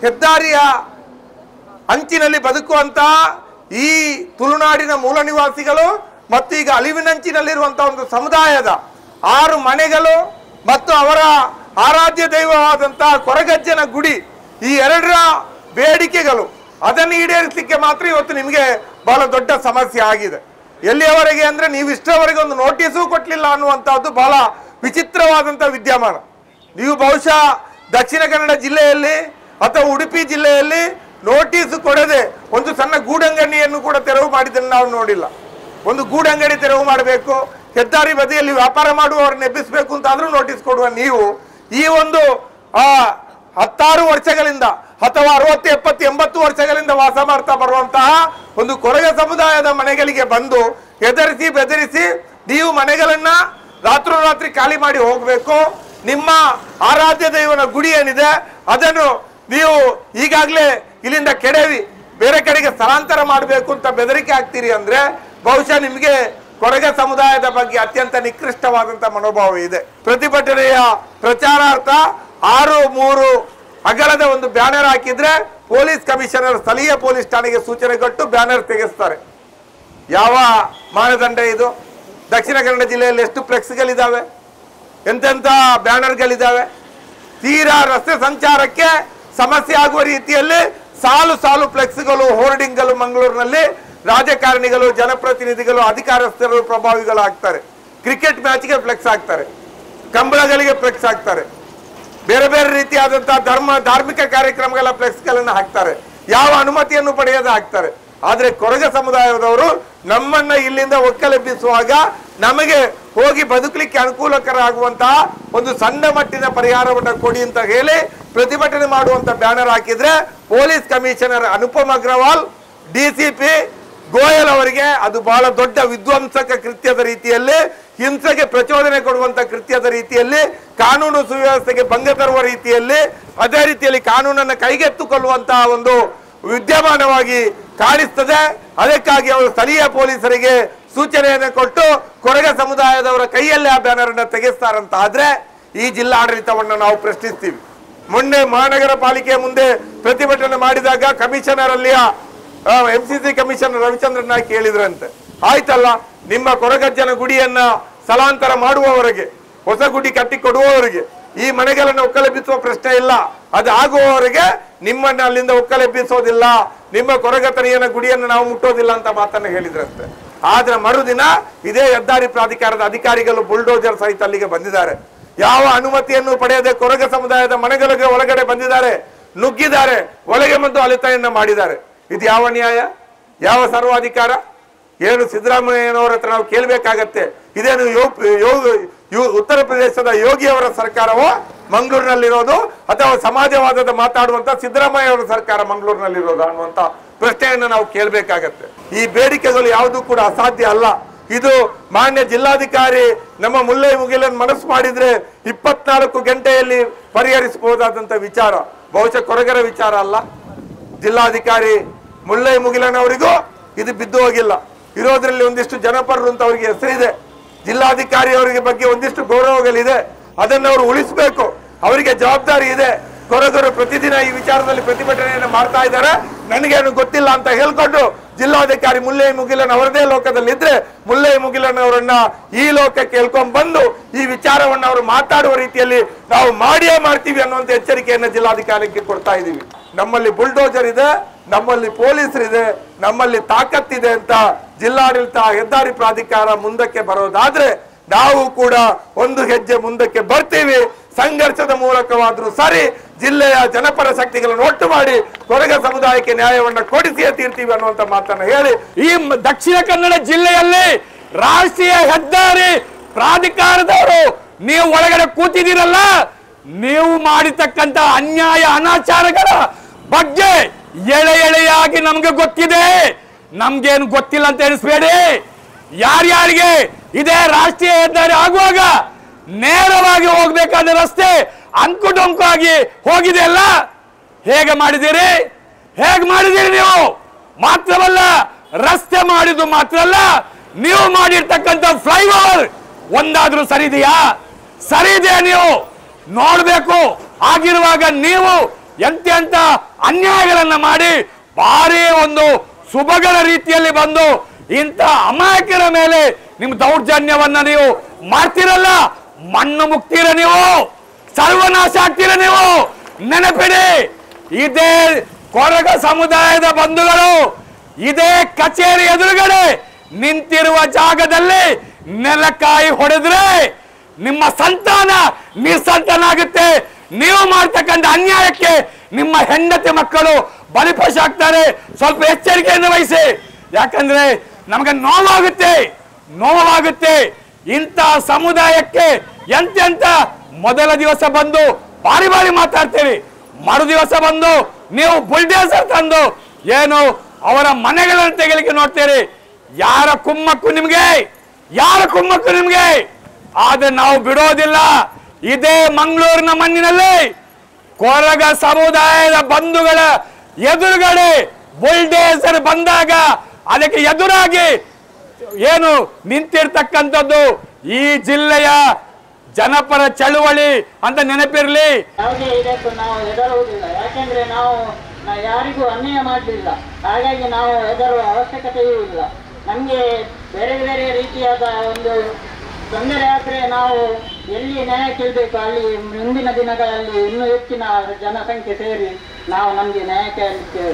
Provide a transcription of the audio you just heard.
ಹೆದ್ದಾರಿಯ ಅಂಚಿನಲ್ಲಿ ಬದುಕುವಂತಹ ಈ ತುಳುನಾಡಿನ ಮೂಲ ನಿವಾಸಿಗಳು ಮತ್ತು ಈಗ ಅಳಿವಿನಂಚಿನಲ್ಲಿರುವಂತಹ ಒಂದು ಸಮುದಾಯದ 6 ಮನೆಗಳು ಮತ್ತು ಅವರ ಆರಾಧ್ಯ ದೈವವಾದಂತಹ ಕೊರಗಜ್ಜನ ಗುಡಿ, ಈ 2ರ ಬೇಡಿಕೆಗಳು ಅದನ್ನು ಈಡೇರಿಸಲಿಕ್ಕೆ ಮಾತ್ರ ಇವತ್ತು ನಿಮಗೆ ಬಹಳ ದೊಡ್ಡ ಸಮಸ್ಯೆ ಆಗಿದೆ. ಎಲ್ಲಿಯವರೆಗೆ ಅಂದರೆ ನೀವು ಇಷ್ಟರವರೆಗೆ ಒಂದು ನೋಟಿಸು ಕೊಟ್ಟಲಿಲ್ಲ ಅನ್ನುವಂಥದ್ದು ಬಹಳ ವಿಚಿತ್ರವಾದಂಥ ವಿದ್ಯಮಾನ. ನೀವು ಬಹುಶಃ ದಕ್ಷಿಣ ಕನ್ನಡ ಜಿಲ್ಲೆಯಲ್ಲಿ ಅಥವಾ ಉಡುಪಿ ಜಿಲ್ಲೆಯಲ್ಲಿ ನೋಟಿಸ್ ಕೊಡದೆ ಒಂದು ಸಣ್ಣ ಗೂಡಂಗಡಿಯನ್ನು ಕೂಡ ತೆರವು ಮಾಡಿದ್ದನ್ನು ನಾವು ನೋಡಿಲ್ಲ. ಒಂದು ಗೂಡಂಗಡಿ ತೆರವು ಮಾಡಬೇಕು, ಹೆದ್ದಾರಿ ಬದಿಯಲ್ಲಿ ವ್ಯಾಪಾರ ಮಾಡುವವರನ್ನು ಎಬ್ಬಿಸಬೇಕು ಅಂತಾದರೂ ನೋಟಿಸ್ ಕೊಡುವ ನೀವು ಈ ಒಂದು 16 ವರ್ಷಗಳಿಂದ ಅಥವಾ 60, 70, 80 ವರ್ಷಗಳಿಂದ ವಾಸ ಮಾಡ್ತಾ ಬರುವಂತಹ ಒಂದು ಕೊರಗ ಸಮುದಾಯದ ಮನೆಗಳಿಗೆ ಬಂದು ಹೆದರಿಸಿ ಬೆದರಿಸಿ ನೀವು ಮನೆಗಳನ್ನ ರಾತ್ರೋರಾತ್ರಿ ಖಾಲಿ ಮಾಡಿ ಹೋಗಬೇಕು. ನಿಮ್ಮ ಆರಾಧ್ಯ ದೈವನ ಗುಡಿ ಏನಿದೆ ಅದನ್ನು ನೀವು ಈಗಾಗಲೇ ಇಲ್ಲಿಂದ ಕೆಡವಿ ಬೇರೆ ಕಡೆಗೆ ಸ್ಥಳಾಂತರ ಮಾಡಬೇಕು ಅಂತ ಬೆದರಿಕೆ ಆಗ್ತೀರಿ ಅಂದ್ರೆ ಬಹುಶಃ ನಿಮಗೆ ಕೊರಗ ಸಮುದಾಯದ ಬಗ್ಗೆ ಅತ್ಯಂತ ನಿಕೃಷ್ಟವಾದಂತಹ ಮನೋಭಾವ ಇದೆ. ಪ್ರತಿಭಟನೆಯ ಪ್ರಚಾರಾರ್ಥ 6-3 ಅಗಲದ ಒಂದು ಬ್ಯಾನರ್ ಹಾಕಿದ್ರೆ ಪೊಲೀಸ್ ಕಮಿಷನರ್ ಸ್ಥಳೀಯ ಪೊಲೀಸ್ ಠಾಣೆಗೆ ಸೂಚನೆ ಕೊಟ್ಟು ಬ್ಯಾನರ್ ತೆಗೆಸ್ತಾರೆ. ಯಾವ ಮಾನದಂಡ ಇದು? ದಕ್ಷಿಣ ಕನ್ನಡ ಜಿಲ್ಲೆಯಲ್ಲಿ ಎಷ್ಟು ಫ್ಲೆಕ್ಸ್ಗಳಿದ್ದಾವೆ, ಎಂತೆಂಥ ಬ್ಯಾನರ್ಗಳಿದ್ದಾವೆ? ತೀರಾ ರಸ್ತೆ ಸಂಚಾರಕ್ಕೆ ಸಮಸ್ಯೆ ಆಗುವ ರೀತಿಯಲ್ಲಿ ಸಾಲು ಸಾಲು ಫ್ಲೆಕ್ಸ್ಗಳು, ಹೋರ್ಡಿಂಗ್ಗಳು ಮಂಗಳೂರಿನಲ್ಲಿ ರಾಜಕಾರಣಿಗಳು, ಜನಪ್ರತಿನಿಧಿಗಳು, ಅಧಿಕಾರಸ್ಥರು, ಪ್ರಭಾವಿಗಳು ಹಾಕ್ತಾರೆ. ಕ್ರಿಕೆಟ್ ಮ್ಯಾಚ್ಗೆ ಫ್ಲೆಕ್ಸ್ ಹಾಕ್ತಾರೆ, ಕಂಬಳಗಳಿಗೆ ಫ್ಲೆಕ್ಸ್ ಹಾಕ್ತಾರೆ, ಬೇರೆ ಬೇರೆ ರೀತಿಯಾದಂತಹ ಧಾರ್ಮಿಕ ಕಾರ್ಯಕ್ರಮಗಳ ಫ್ಲೆಕ್ಸ್ಗಳನ್ನು ಹಾಕ್ತಾರೆ, ಯಾವ ಅನುಮತಿಯನ್ನು ಪಡೆಯದೆ ಹಾಕ್ತಾರೆ. ಆದರೆ ಕೊರಗ ಸಮುದಾಯದವರು ನಮ್ಮನ್ನ ಇಲ್ಲಿಂದ ಒಕ್ಕಲೆಬ್ಬಿಸುವಾಗ ನಮಗೆ ಹೋಗಿ ಬದುಕಲಿಕ್ಕೆ ಅನುಕೂಲಕರ ಆಗುವಂತಹ ಒಂದು ಸಣ್ಣ ಮಟ್ಟಿನ ಪರಿಹಾರವನ್ನು ಕೊಡಿ ಅಂತ ಹೇಳಿ ಪ್ರತಿಭಟನೆ ಮಾಡುವಂತ ಬ್ಯಾನರ್ ಹಾಕಿದ್ರೆ police commissioner Anupam Agarwal, DCP Goyal ಅವರಿಗೆ ಅದು ಬಹಳ ದೊಡ್ಡ ವಿಧ್ವಂಸಕ ಕೃತ್ಯದ ರೀತಿಯಲ್ಲಿ, ಹಿಂಸೆಗೆ ಪ್ರಚೋದನೆ ಕೊಡುವಂತ ಕೃತ್ಯದ ರೀತಿಯಲ್ಲಿ, ಕಾನೂನು ಸುವ್ಯವಸ್ಥೆಗೆ ಭಂಗ ತರುವ ರೀತಿಯಲ್ಲಿ, ಅದೇ ರೀತಿಯಲ್ಲಿ ಕಾನೂನನ್ನು ಕೈಗೆತ್ತಿಕೊಳ್ಳುವಂತಹ ಒಂದು ವಿದ್ಯಮಾನವಾಗಿ ಕಾಣಿಸ್ತದೆ. ಅದಕ್ಕಾಗಿ ಅವರು ಸ್ಥಳೀಯ ಪೊಲೀಸರಿಗೆ ಸೂಚನೆಯನ್ನು ಕೊಟ್ಟು ಕೊರಗ ಸಮುದಾಯದವರ ಕೈಯಲ್ಲಿ ಆ ಬ್ಯಾನರ್ ಅನ್ನು ತೆಗೆಸ್ತಾರಂತ ಆದ್ರೆ ಈ ಜಿಲ್ಲಾಡಳಿತವನ್ನು ನಾವು ಪ್ರಶ್ನಿಸ್ತೀವಿ. ಮೊನ್ನೆ ಮಹಾನಗರ ಪಾಲಿಕೆಯ ಮುಂದೆ ಪ್ರತಿಭಟನೆ ಮಾಡಿದಾಗ ಕಮಿಷನರ್ ಅಲ್ಲಿಯ MCC ಕಮಿಷನರ್ ರವಿಚಂದ್ರನ್ ನಾಯ್ಕ ಹೇಳಿದ್ರಂತೆ, ಆಯ್ತಲ್ಲ ನಿಮ್ಮ ಕೊರಗಜ್ಜನ ಗುಡಿಯನ್ನ ಸ್ಥಳಾಂತರ ಮಾಡುವವರೆಗೆ, ಹೊಸ ಗುಡಿ ಕಟ್ಟಿಕೊಡುವವರೆಗೆ ಈ ಮನೆಗಳನ್ನು ಒಕ್ಕಲೆಬ್ಬಿಸುವ ಪ್ರಶ್ನೆ ಇಲ್ಲ, ಅದು ಆಗುವವರೆಗೆ ನಿಮ್ಮನ್ನ ಅಲ್ಲಿಂದ ಒಕ್ಕಲೆಬ್ಬಿಸೋದಿಲ್ಲ, ನಿಮ್ಮ ಕೊರಗತನಿಯನ ಗುಡಿಯನ್ನು ನಾವು ಮುಟ್ಟೋದಿಲ್ಲ ಅಂತ ಮಾತನ್ನ ಹೇಳಿದ್ರಂತೆ. ಆದ್ರೆ ಮರುದಿನ ಇದೇ ಹೆದ್ದಾರಿ ಪ್ರಾಧಿಕಾರದ ಅಧಿಕಾರಿಗಳು ಬುಲ್ಡೋಜರ್ ಸಹಿತ ಅಲ್ಲಿಗೆ ಬಂದಿದ್ದಾರೆ. ಯಾವ ಅನುಮತಿಯನ್ನು ಪಡೆಯದೆ ಕೊರಗ ಸಮುದಾಯದ ಮನೆಗಳಿಗೆ ಒಳಗಡೆ ಬಂದಿದ್ದಾರೆ, ನುಗ್ಗಿದ್ದಾರೆ, ಒಳಗೆ ಬಂದು ಅಲಿತೆಯನ್ನ ಮಾಡಿದ್ದಾರೆ. ಇದು ಯಾವ ನ್ಯಾಯ, ಯಾವ ಸರ್ವಾಧಿಕಾರ? ಏನು ಸಿದ್ದರಾಮಯ್ಯನವರ ಹತ್ರ ನಾವು ಕೇಳಬೇಕಾಗತ್ತೆ. ಇದೇನು ಉತ್ತರ ಪ್ರದೇಶದ ಯೋಗಿ ಅವರ ಸರ್ಕಾರವೋ ಮಂಗಳೂರಿನಲ್ಲಿರೋದು, ಅಥವಾ ಸಮಾಜವಾದದ ಮಾತಾಡುವಂತ ಸಿದ್ದರಾಮಯ್ಯ ಅವರ ಸರ್ಕಾರ ಮಂಗಳೂರಿನಲ್ಲಿರೋದು ಅನ್ನುವಂತ ಪ್ರಶ್ನೆಯನ್ನು ನಾವು ಕೇಳಬೇಕಾಗತ್ತೆ. ಈ ಬೇಡಿಕೆಗಳು ಯಾವುದೂ ಕೂಡ ಅಸಾಧ್ಯ ಅಲ್ಲ. ಇದು ಮಾನ್ಯ ಜಿಲ್ಲಾಧಿಕಾರಿ ನಮ್ಮ ಮುಲ್ಲೈ ಮುಗಿಲನ್ ಮನಸ್ಸು ಮಾಡಿದ್ರೆ 24 ಗಂಟೆಯಲ್ಲಿ ಪರಿಹರಿಸಬಹುದಾದಂತ ವಿಚಾರ, ಬಹುಶಃ ಕೊರಗರ ವಿಚಾರ ಅಲ್ಲ. ಜಿಲ್ಲಾಧಿಕಾರಿ ಮುಲ್ಲೈ ಮುಗಿಲನ್ ಅವರಿಗೂ ಇದು ಬಿದ್ದು ಹೋಗಿಲ್ಲ. ಇರೋದ್ರಲ್ಲಿ ಒಂದಿಷ್ಟು ಜನಪರರು ಅಂತ ಅವರಿಗೆ ಹೆಸರಿದೆ, ಜಿಲ್ಲಾಧಿಕಾರಿ ಅವರಿಗೆ ಬಗ್ಗೆ ಒಂದಿಷ್ಟು ಗೌರವಗಳಿದೆ, ಅದನ್ನು ಅವರು ಉಳಿಸಬೇಕು, ಅವರಿಗೆ ಜವಾಬ್ದಾರಿ ಇದೆ. ಕೊರಗರು ಪ್ರತಿದಿನ ಈ ವಿಚಾರದಲ್ಲಿ ಪ್ರತಿಭಟನೆಯನ್ನು ಮಾಡ್ತಾ ಇದ್ದಾರೆ, ನನಗೇನು ಗೊತ್ತಿಲ್ಲ ಅಂತ ಹೇಳ್ಕೊಂಡು ಜಿಲ್ಲಾಧಿಕಾರಿ ಮುಲ್ಲೈ ಮುಗಿಲನ್ ಅವರದೇ ಲೋಕದಲ್ಲಿ ಇದ್ರೆ ಮುಲ್ಲೈ ಮುಗಿಲನ್ ಅವರನ್ನ ಈ ಲೋಕಕ್ಕೆ ಹೇಳ್ಕೊಂಡ್ ಬಂದು ಈ ವಿಚಾರವನ್ನು ಅವರು ಮಾತಾಡುವ ರೀತಿಯಲ್ಲಿ ನಾವು ಮಾಡಿಯೇ ಮಾಡ್ತೀವಿ ಅನ್ನುವಂತ ಎಚ್ಚರಿಕೆಯನ್ನು ಜಿಲ್ಲಾಧಿಕಾರಿಗೆ ಕೊಡ್ತಾ ಇದೀವಿ. ನಮ್ಮಲ್ಲಿ ಬುಲ್ಡೋಜರ್ ಇದೆ, ನಮ್ಮಲ್ಲಿ ಪೊಲೀಸರಿದೆ, ನಮ್ಮಲ್ಲಿ ತಾಕತ್ತಿದೆ ಅಂತ ಜಿಲ್ಲಾಡಳಿತ, ಹೆದ್ದಾರಿ ಪ್ರಾಧಿಕಾರ ಮುಂದಕ್ಕೆ ಬರೋದಾದ್ರೆ ನಾವು ಕೂಡ ಒಂದು ಹೆಜ್ಜೆ ಮುಂದಕ್ಕೆ ಬರ್ತೀವಿ. ಸಂಘರ್ಷದ ಮೂಲಕವಾದ್ರೂ ಸರಿ ಜಿಲ್ಲೆಯ ಜನಪರ ಶಕ್ತಿಗಳನ್ನು ಒಟ್ಟು ಮಾಡಿ ಕೊರಗ ಸಮುದಾಯಕ್ಕೆ ನ್ಯಾಯವನ್ನು ಕೊಡಿಸಿಯೇ ತೀರ್ತೀವಿ ಅನ್ನುವಂತ ಮಾತನ್ನ ಹೇಳಿ, ಈ ದಕ್ಷಿಣ ಕನ್ನಡ ಜಿಲ್ಲೆಯಲ್ಲಿ ರಾಷ್ಟ್ರೀಯ ಹೆದ್ದಾರಿ ಪ್ರಾಧಿಕಾರದವರು ನೀವು ಒಳಗಡೆ ಕೂತಿದ್ದೀರಲ್ಲ, ನೀವು ಮಾಡಿರ್ತಕ್ಕಂಥ ಅನ್ಯಾಯ ಅನಾಚಾರಗಳ ಬಗ್ಗೆ ಎಳೆಯಾಗಿ ನಮ್ಗೆ ಗೊತ್ತಿದೆ. ನಮ್ಗೇನು ಗೊತ್ತಿಲ್ಲ ಅಂತ ಎಣಿಸ್ಬೇಡಿ. ಯಾರ್ಯಾರಿಗೆ ಇದೇ ರಾಷ್ಟ್ರೀಯ ಹೆದ್ದಾರಿ ಆಗುವಾಗ ನೇರವಾಗಿ ಹೋಗ್ಬೇಕಾದ ರಸ್ತೆ ಅಂಕುಡೊಂಕು ಆಗಿ ಹೋಗಿದೆ ಅಲ್ಲ, ಹೇಗೆ ಮಾಡಿದ್ದೀರಿ ನೀವು? ಮಾತ್ರವಲ್ಲ, ರಸ್ತೆ ಮಾಡಿದ್ದು ಮಾತ್ರ ಅಲ್ಲ, ನೀವು ಮಾಡಿರ್ತಕ್ಕಂಥ ಫ್ಲೈಓವರ್ ಒಂದಾದ್ರೂ ಸರಿ ಇದೆಯಾ? ನೀವು ನೋಡ್ಬೇಕು. ಆಗಿರುವಾಗ ನೀವು ಎಂತೆಂತ ಅನ್ಯಾಯಗಳನ್ನ ಮಾಡಿ ಭಾರಿ ಒಂದು ಸುಬಗರ ರೀತಿಯಲ್ಲಿ ಬಂದು ಇಂಥ ಅಮಾಯಕರ ಮೇಲೆ ನಿಮ್ಮ ದೌರ್ಜನ್ಯವನ್ನ ನೀವು ಮಾಡ್ತಿರಲ್ಲ, ಮಣ್ಣು ಮುಕ್ತೀರ, ನೀವು ಸರ್ವನಾಶ ಆಗ್ತೀರ. ನೀವು ನೆನಪಿಡಿ, ಇದೇ ಕೊರಗ ಸಮುದಾಯದ ಬಂಧುಗಳು ಇದೇ ಕಚೇರಿ ಎದುರುಗಡೆ ನಿಂತಿರುವ ಜಾಗದಲ್ಲಿ ನೆಲಕಾಯಿ ಹೊಡೆದ್ರೆ ನಿಮ್ಮ ಸಂತಾನ ನಿರ್ಸಂತಾನಾಗುತ್ತೆ. ನೀವು ಮಾಡ್ತಕ್ಕಂಥ ಅನ್ಯಾಯಕ್ಕೆ ನಿಮ್ಮ ಹೆಂಡತಿ ಮಕ್ಕಳು ಬಲಿಪಶು ಆಗ್ತಾರೆ. ಸ್ವಲ್ಪ ಎಚ್ಚರಿಕೆಯನ್ನು ವಹಿಸಿ, ಯಾಕಂದ್ರೆ ನಮಗೆ ನೋವಾಗುತ್ತೆ. ಇಂಥ ಸಮುದಾಯಕ್ಕೆ ಎಂತೆಂತ ಮೊದಲ ದಿವಸ ಬಂದು ಬಾರಿ ಮಾತಾಡ್ತೀರಿ, ಮರು ದಿವಸ ಬಂದು ನೀವು ಬುಲ್ಡೇಸರ್ ತಂದು ಏನು ಅವರ ಮನೆಗಳನ್ನು ತೆಗೆಲಿಕ್ಕೆ ನೋಡ್ತೀರಿ. ಯಾರ ಕುಮ್ಮಕ್ಕು ನಿಮ್ಗೆ? ಆದ್ರೆ ನಾವು ಬಿಡೋದಿಲ್ಲ. ಇದೇ ಮಂಗಳೂರಿನ ಮಣ್ಣಿನಲ್ಲಿ ಕೊರಗ ಸಮುದಾಯದ ಬಂಧುಗಳ ಎದುರುಗಡೆ ಬುಲ್ಡೇಸರ್ ಬಂದಾಗ ಅದಕ್ಕೆ ಎದುರಾಗಿ ಏನು ನಿಂತಿರ್ತಕ್ಕಂಥದ್ದು ಈ ಜಿಲ್ಲೆಯ ಜನಪರ ಚಳುವಳಿ ಅಂತ ನೆನಪಿರಲಿ. ಯಾವುದೇ ಇದಕ್ಕೂ ನಾವು ಹೆದರುವುದಿಲ್ಲ, ಯಾಕೆಂದ್ರೆ ನಾವು ಯಾರಿಗೂ ಅನ್ಯಾಯ ಮಾಡಲಿಲ್ಲ. ಹಾಗಾಗಿ ನಾವು ಹೆದರುವ ಅವಶ್ಯಕತೆಯೂ ಇಲ್ಲ. ನಮಗೆ ಬೇರೆ ಬೇರೆ ರೀತಿಯಾದ ಒಂದು ತೊಂದರೆ ಆದರೆ ನಾವು ಎಲ್ಲಿ ನ್ಯಾಯ ಕೇಳಬೇಕು ಅಲ್ಲಿ ಮುಂದಿನ ದಿನಗಳಲ್ಲಿ ಇನ್ನೂ ಹೆಚ್ಚಿನ ಜನಸಂಖ್ಯೆ ಸೇರಿ ನಾವು ನಮಗೆ ನ್ಯಾಯ ಕೇಳಲಿಕ್ಕೆ